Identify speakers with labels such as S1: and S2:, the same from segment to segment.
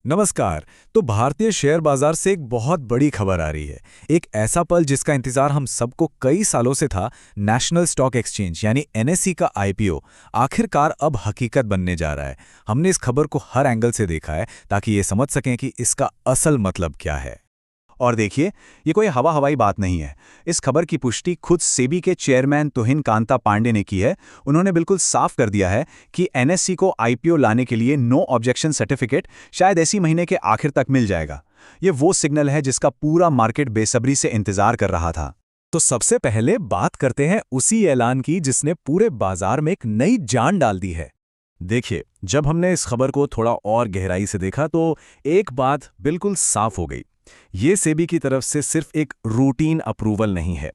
S1: नमस्कार। तो भारतीय शेयर बाजार से एक बहुत बड़ी खबर आ रही है। एक ऐसा पल जिसका इंतजार हम सबको कई सालों से था। नेशनल स्टॉक एक्सचेंज यानी एनएसई का आईपीओ आखिरकार अब हकीकत बनने जा रहा है। हमने इस खबर को हर एंगल से देखा है ताकि ये समझ सकें कि इसका असल मतलब क्या है।
S2: और देखिए, ये कोई हवाई बात नहीं है। इस खबर की पुष्टि खुद सेबी के चेयरमैन तुहिन कांता पांडे ने की है। उन्होंने बिल्कुल साफ कर दिया है कि एनएसई को आईपीओ लाने के लिए नो ऑब्जेक्शन सर्टिफिकेट शायद इसी महीने के आखिर तक मिल जाएगा। ये वो सिग्नल है जिसका पूरा मार्केट बेसब्री से इंतजार कर रहा था।
S1: तो सबसे पहले बात करते हैं उसी ऐलान की जिसने पूरे बाजार में एक नई जान डाल दी है। देखिए, जब हमने इस खबर को थोड़ा और गहराई से देखा तो एक बात बिल्कुल साफ हो गई। ये सेबी की तरफ से सिर्फ एक रूटीन अप्रूवल नहीं है।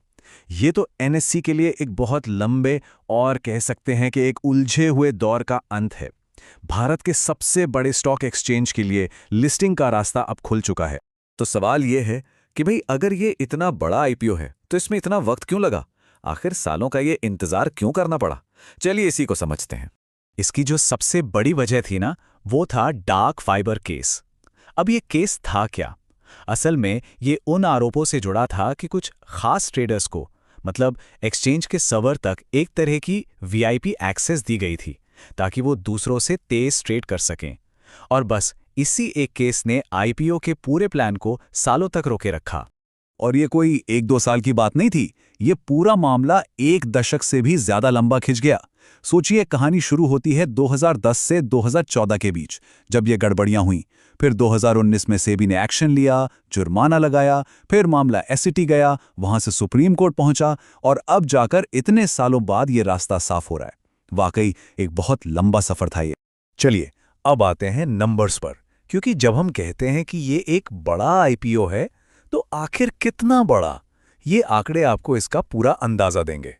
S1: ये तो एनएसई के लिए एक बहुत लंबे और कह सकते हैं कि एक उलझे हुए दौर का अंत है। भारत के सबसे बड़े स्टॉक एक्सचेंज के लिए लिस्टिंग का रास्ता अब खुल चुका है।
S3: तो सवाल ये है कि भाई अगर ये इतना बड़ा आईपीओ है तो इसमें इतना वक्त क्यों लगा? आखिर सालों का ये इंतजार क्यों करना पड़ा? चलिए इसी को समझते हैं।
S1: इसकी जो सबसे बड़ी वजह थी ना, वो था डार्क फाइबर केस। अब ये केस था क्या? असल में ये उन आरोपों से जुड़ा था कि कुछ खास ट्रेडर्स को, मतलब एक्सचेंज के सर्वर तक, एक तरह की वीआईपी एक्सेस दी गई थी ताकि वो दूसरों से तेज ट्रेड कर सकें। और बस इसी एक केस ने आईपीओ के पूरे प्लान को सालों तक रोके रखा।
S2: और ये कोई 1-2 साल की बात नहीं थी। ये पूरा मामला 1 दशक से भी ज्यादा लंबा खिंच गया। सोचिए, कहानी शुरू होती है 2010 से 2014 के बीच, जब ये गड़बड़ियां हुई। फिर 2019 में सेबी ने एक्शन लिया, जुर्माना लगाया, फिर मामला एसईटी गया, वहां से सुप्रीम कोर्ट पहुंचा, और अब जाकर इतने सालों बाद ये रास्ता साफ हो रहा है। वाकई एक बहुत लंबा सफर था ये।
S1: चलिए अब आते हैं नंबर्स पर, क्योंकि जब हम कहते हैं कि ये एक बड़ा आईपीओ है तो आखिर कितना बड़ा, ये आंकड़े आपको इसका पूरा अंदाजा देंगे।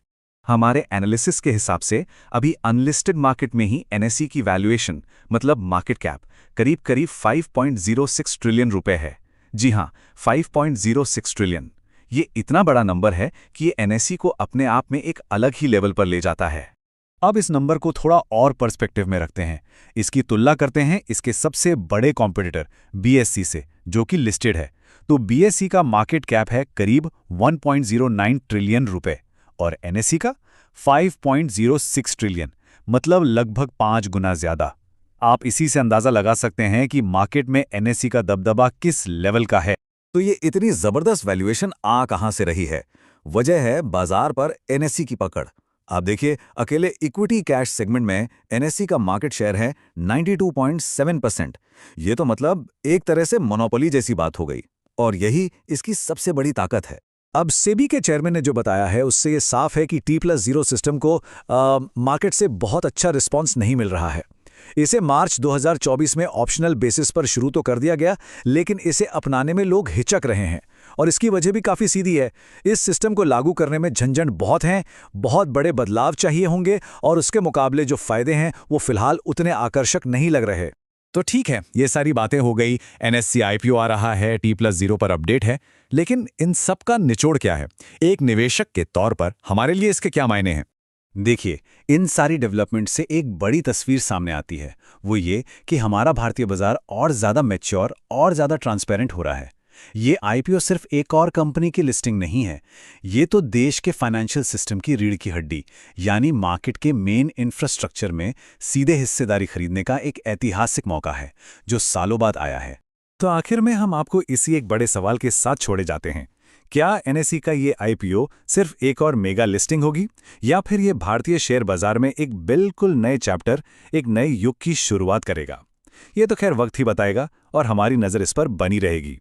S2: हमारे एनालिसिस के हिसाब से अभी अनलिस्टेड मार्केट में ही एनएसई की वैल्यूएशन, मतलब मार्केट कैप, करीब करीब 5.06 ट्रिलियन रुपए है। जी हां, 5.06 ट्रिलियन। ये इतना बड़ा नंबर है कि ये एनएसई को अपने आप में एक अलग ही लेवल पर ले जाता है। अब इस नंबर को थोड़ा और पर्सपेक्टिव में रखते हैं। इसकी तुलना करते हैं इसके सबसे बड़े कॉम्पिटिटर बीएसई से, जो कि लिस्टेड है। तो बीएसई का मार्केट कैप है करीब 1.09 ट्रिलियन रुपए और एनएसई का 5.06 ट्रिलियन, मतलब लगभग 5 गुना ज्यादा। आप इसी से अंदाजा लगा सकते हैं कि मार्केट में एनएसई का दबदबा किस लेवल का है।
S3: तो ये इतनी जबरदस्त वैल्यूएशन आ कहां से रही है? वजह है बाजार पर एनएसई की पकड़। आप देखिए, अकेले इक्विटी कैश सेगमेंट में एनएसई का मार्केट शेयर है 92.7%। ये तो मतलब एक तरह से मोनोपोली जैसी बात हो गई, और यही इसकी सबसे बड़ी ताकत है।
S1: अब सेबी के चेयरमैन ने जो बताया है उससे ये साफ है कि T+0 सिस्टम को मार्केट से बहुत अच्छा रिस्पांस नहीं मिल रहा है। इसे मार्च 2024 में ऑप्शनल बेसिस पर शुरू तो कर दिया गया, लेकिन इसे अपनाने में लोग हिचक रहे हैं। और इसकी वजह भी काफ़ी सीधी है। इस सिस्टम को लागू करने में झंझट बहुत हैं, बहुत बड़े बदलाव चाहिए होंगे, और उसके मुकाबले जो फ़ायदे हैं वो फिलहाल उतने आकर्षक नहीं लग रहे। तो ठीक है, ये सारी बातें हो गई। एनएसई आईपीओ आ रहा है, T+0 पर अपडेट है, लेकिन इन सब का निचोड़ क्या है? एक निवेशक के तौर पर हमारे लिए इसके क्या मायने हैं? देखिए, इन सारी डेवलपमेंट से एक बड़ी तस्वीर सामने आती है। वो ये कि हमारा भारतीय बाजार और ज़्यादा मैच्योर और ज़्यादा ट्रांसपेरेंट हो रहा है। ये आईपीओ सिर्फ एक और कंपनी की लिस्टिंग नहीं है। ये तो देश के फाइनेंशियल सिस्टम की रीढ़ की हड्डी, यानी मार्केट के मेन इंफ्रास्ट्रक्चर में सीधे हिस्सेदारी खरीदने का एक ऐतिहासिक मौका है, जो सालों बाद आया है। तो आखिर में हम आपको इसी एक बड़े सवाल के साथ छोड़े जाते हैं। क्या एनएसई का ये आईपीओ सिर्फ एक और मेगा लिस्टिंग होगी, या फिर ये भारतीय शेयर बाजार में एक बिल्कुल नए चैप्टर, एक नए युग की शुरुआत करेगा? ये तो खैर वक्त ही बताएगा, और हमारी नज़र इस पर बनी रहेगी।